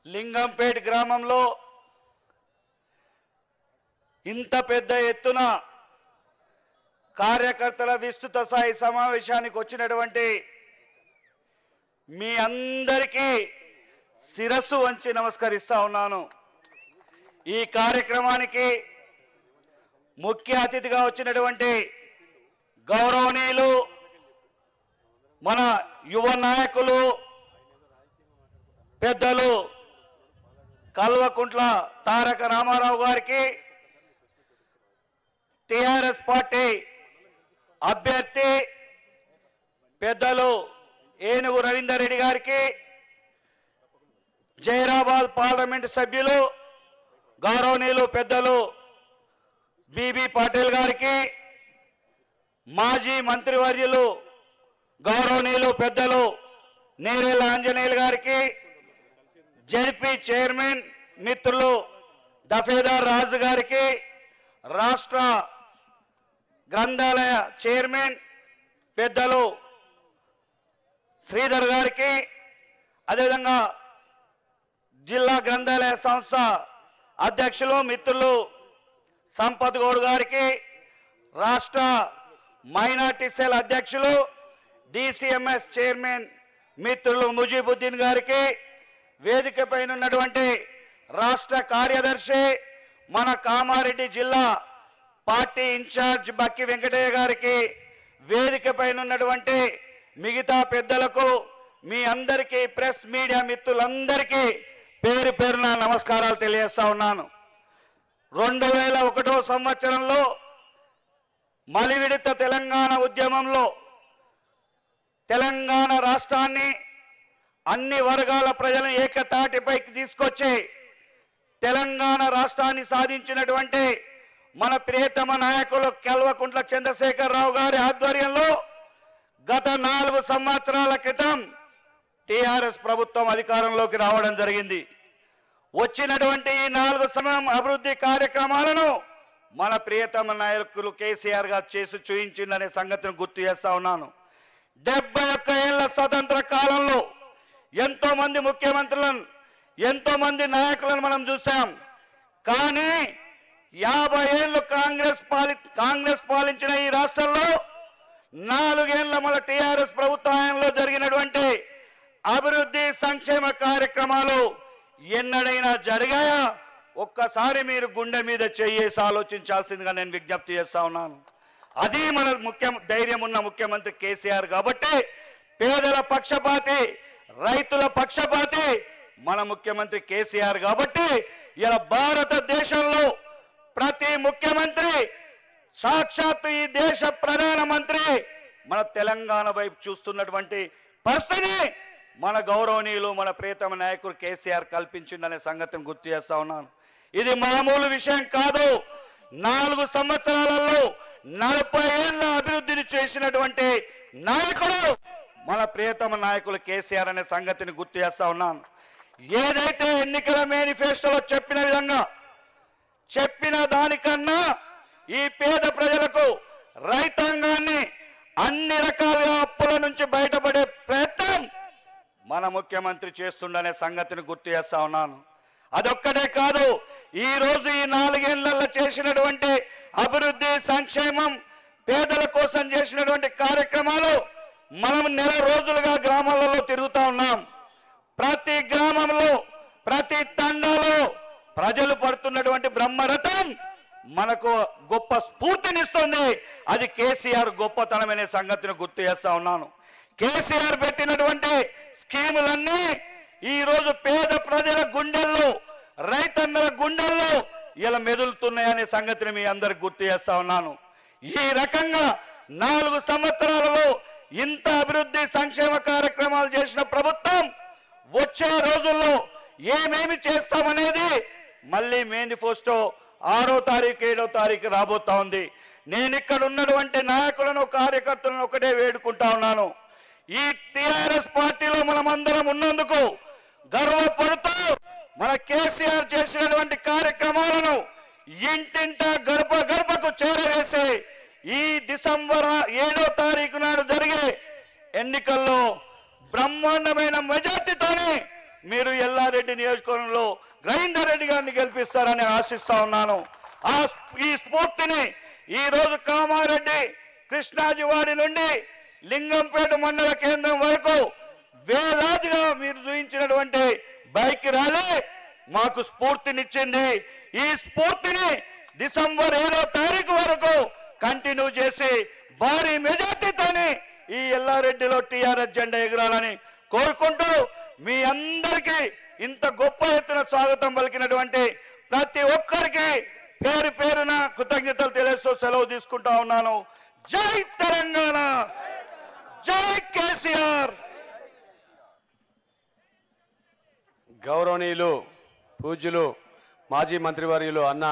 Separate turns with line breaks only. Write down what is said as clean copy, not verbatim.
లింగంపేట గ్రామంలో ఇంత పెద్ద ఎత్తున కార్యకర్తల విస్తృత స్థాయి సమావేశానికి వచ్చినటువంటి మీ అందరికీ శిరస్సు వంచి నమస్కరిస్తా ఉన్నాను. ఈ కార్యక్రమానికి ముఖ్య అతిథిగా వచ్చినటువంటి గౌరవనీయులు మన యువ నాయకులు పెద్దలు కల్వకుంట్ల తారక రామారావు గారికి, టిఆర్ఎస్ పార్టీ అభ్యర్థి పెద్దలు ఏనుగు రవీందర్ రెడ్డి గారికి, జైరాబాద్ పార్లమెంట్ సభ్యులు గౌరవనీయులు పెద్దలు బీబీ పాటిల్ గారికి, మాజీ మంత్రివర్యులు గౌరవనీయులు పెద్దలు నేరేళ్ల ఆంజనేయులు గారికి, జడ్పీ చైర్మన్ మిత్రులు దఫేదార్ రాజు గారికి, రాష్ట్ర గ్రంథాలయ చైర్మన్ పెద్దలు శ్రీధర్ గారికి, అదేవిధంగా జిల్లా గ్రంథాలయ సంస్థ అధ్యక్షులు మిత్రులు సంపత్ గౌడ్ గారికి, రాష్ట్ర మైనార్టీ సెల్ అధ్యక్షులు డిసిఎంఎస్ చైర్మన్ మిత్రులు ముజీబుద్దీన్ గారికి, వేదికపై ఉన్నటువంటి రాష్ట్ర కార్యదర్శి మన కామారెడ్డి జిల్లా పార్టీ ఇన్ఛార్జ్ బక్కి వెంకటయ్య గారికి, వేదికపై ఉన్నటువంటి మిగతా పెద్దలకు, మీ అందరికీ ప్రెస్ మీడియా మిత్రులందరికీ పేరు పేరున నమస్కారాలు తెలియజేస్తా ఉన్నాను. 2001 సంవత్సరంలో మలివిడత తెలంగాణ ఉద్యమంలో తెలంగాణ రాష్ట్రాన్ని అన్ని వర్గాల ప్రజలను ఏకతాటిపైకి తీసుకొచ్చి తెలంగాణ రాష్ట్రాన్ని సాధించినటువంటి మన ప్రియతమ నాయకులు కల్వకుంట్ల చంద్రశేఖరరావు గారి ఆధ్వర్యంలో గత 4 సంవత్సరాల క్రితం టిఆర్ఎస్ ప్రభుత్వం అధికారంలోకి రావడం జరిగింది. వచ్చినటువంటి ఈ 4 సంవత్సరం అభివృద్ధి కార్యక్రమాలను మన ప్రియతమ నాయకులు కేసీఆర్ గారు చేసి చూయించిందనే సంగతిని గుర్తు చేస్తా ఉన్నాను. 71 ఏళ్ల స్వతంత్ర కాలంలో ఎంతో మంది ముఖ్యమంత్రులను, ఎంతో మంది నాయకులను మనం చూసాం. కానీ 50 ఏళ్లు కాంగ్రెస్ పాలించిన ఈ రాష్ట్రంలో 4 ఏళ్ల మన టిఆర్ఎస్ ప్రభుత్వంలో జరిగినటువంటి అభివృద్ధి సంక్షేమ కార్యక్రమాలు ఎన్నడైనా జరిగాయా? ఒక్కసారి మీరు గుండె మీద చేయేసి ఆలోచించాల్సిందిగా నేను విజ్ఞప్తి చేస్తా ఉన్నాను. అది మన ధైర్యం ఉన్న ముఖ్యమంత్రి కేసీఆర్ కాబట్టి, పేదల పక్షపాతి, రైతుల పక్షపాతి మన ముఖ్యమంత్రి కేసీఆర్ కాబట్టి ఇలా భారతదేశంలో ప్రతి ముఖ్యమంత్రి, సాక్షాత్తు ఈ దేశ ప్రధానమంత్రి మన తెలంగాణ వైపు చూస్తున్నటువంటి పరిస్థితిని మన గౌరవనీయులు మన ప్రియతమ నాయకుడు కేసీఆర్ కల్పించిందనే సంగతిని గుర్తు చేస్తా ఉన్నాను. ఇది మామూలు విషయం కాదు. 4 సంవత్సరాలలో 40 ఏళ్ల అభివృద్ధిని చేసినటువంటి నాయకుడు మన ప్రియతమ నాయకులు కేసీఆర్ అనే సంగతిని గుర్తు చేస్తా ఉన్నాను. ఏదైతే ఎన్నికల మేనిఫెస్టోలో చెప్పిన విధంగా, చెప్పిన దానికన్నా ఈ పేద ప్రజలకు, రైతాంగాన్ని అన్ని రకాల అప్పుల నుంచి బయటపడే ప్రయత్నం మన ముఖ్యమంత్రి చేస్తుండనే సంగతిని గుర్తు చేస్తా ఉన్నాను. అదొక్కటే కాదు, ఈ రోజు ఈ 4 ఏళ్లలో చేసినటువంటి అభివృద్ధి, సంక్షేమం, పేదల కోసం చేసినటువంటి కార్యక్రమాలు మనం నెల రోజులుగా గ్రామాలలో తిరుగుతా ఉన్నాం. ప్రతి గ్రామంలో, ప్రతి తండాలో ప్రజలు పడుతున్నటువంటి బ్రహ్మరథం మనకు గొప్ప స్ఫూర్తినిస్తుంది. అది కేసీఆర్ గొప్పతనమనే సంగతిని గుర్తు చేస్తా ఉన్నాను. కేసీఆర్ పెట్టినటువంటి స్కీములన్నీ ఈ రోజు పేద ప్రజల గుండెల్లో, రైతన్నల గుండెల్లో ఇలా మెదులుతున్నాయనే సంగతిని మీ అందరికి గుర్తు చేస్తా ఉన్నాను. ఈ రకంగా 4 సంవత్సరాలలో ఇంత అభివృద్ధి సంక్షేమ కార్యక్రమాలు చేసిన ప్రభుత్వం వచ్చే రోజుల్లో ఏమేమి చేస్తామనేది మళ్ళీ మేనిఫెస్టో 6వ తారీఖు 7వ తారీఖు రాబోతా ఉంది. నేను ఇక్కడ ఉన్నటువంటి నాయకులను, కార్యకర్తలను ఒకటే వేడుకుంటా ఉన్నాను. ఈ టిఆర్ఎస్ పార్టీలో మనమందరం ఉన్నందుకు గర్వపడుతూ మన కేసీఆర్ చేసినటువంటి కార్యక్రమాలను ఇంటింట గడప గడపకు చేరవేసి ఈ డిసెంబర్ 7వ తారీఖు నాడు జరిగే ఎన్నికల్లో బ్రహ్మాండమైన మెజార్టీతోనే మీరు ఎల్లారెడ్డి నియోజకవర్గంలో గ్రైండర్ రెడ్డి గారిని గెలిపిస్తారని ఆశిస్తా ఉన్నాను. ఈ స్ఫూర్తిని ఈ రోజు కామారెడ్డి కృష్ణాజివాడి నుండి లింగంపేట మండల కేంద్రం వరకు వేలాదిగా మీరు చూపించినటువంటి బైక్ ర్యాలీ మాకు స్ఫూర్తినిచ్చింది. ఈ స్ఫూర్తిని డిసెంబర్ 7వ తారీఖు వరకు కంటిన్యూ చేసి భారీ మెజార్టీతోని ఈ ఎల్లారెడ్డిలో టీఆర్ఎస్ జెండా ఎగరాలని కోరుకుంటూ మీ అందరికీ ఇంత గొప్ప ఎత్తున స్వాగతం పలికినటువంటి ప్రతి ఒక్కరికి పేరు పేరున కృతజ్ఞతలు తెలియస్తూ సెలవు తీసుకుంటా ఉన్నాను. జై తెలంగాణ, జై కేసీఆర్.
గౌరవనీయులు పూజ్యులు మాజీ మంత్రివర్యులు అన్న